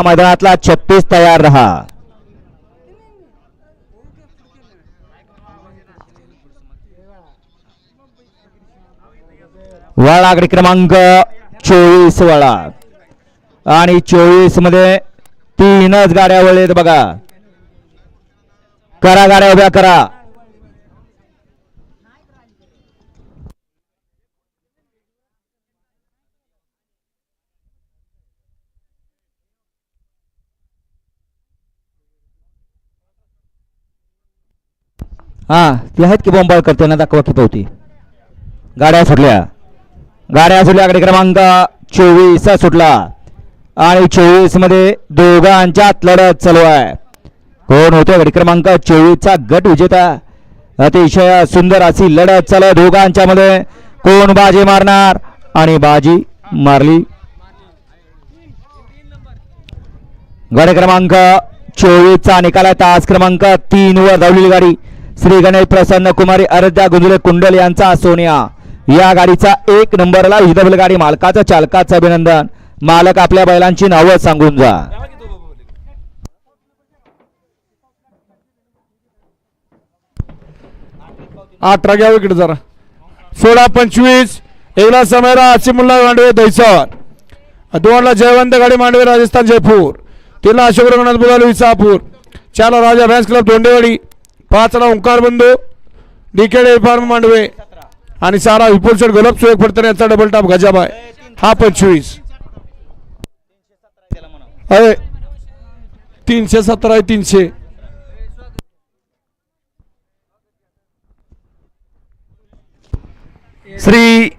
मैदानातला 36 तयार रहा. वाळा गडी क्रमांक 24 वाळा आणि 24 मध्ये 3च गाड्या वळलेत बघा. करा गाड्या उभ्या करा. हा ती आहेत की बॉम्बाळ करते ना दाखवा की पावती. गाड्या सुटल्या गाडी क्रमांक 24 सुटला आणि 24 मध्ये दोघांच्यात लढत चालू आहे. कोण होते गाडी क्रमांक 24 चा गट विजेता. अतिशय सुंदर अशी लढत चालू दोघांच्या मध्ये. कोण बाजी मारणार आणि बाजी मारली. गाडी क्रमांक 24 चा निकाल आहे. तास क्रमांक 3 वर धावलेली गाडी श्री गणेश प्रसन्न कुमारी आराध्या गुंजुले कुंडल यांचा सोनिया या गाडीचा 1 नंबरला ही गाडी मालकाचं चालकाचं अभिनंदन. मालक आपल्या बैलांची नावं सांगून जा. अठरा घ्या इकडे जरा. 16-25 एकला समयरा आसिमुल्ला मांडवे दहिसर. 2ला जयवंत गाडी मांडवे राजस्थान जयपूर. 3ला अशोक रंगनाथ बुधाल विसापूर. 4ला राजा फॅन्स क्लब दोंडेवाडी. 5ला ओंकार बंधू डीकेडे फार्म मांडवे आणि 6ला विपुल शेठ गोलब सुरेख फडतरे यांचा डबल टॉप गजाबाय. हा 25 अरे 317 आहे. 300 श्री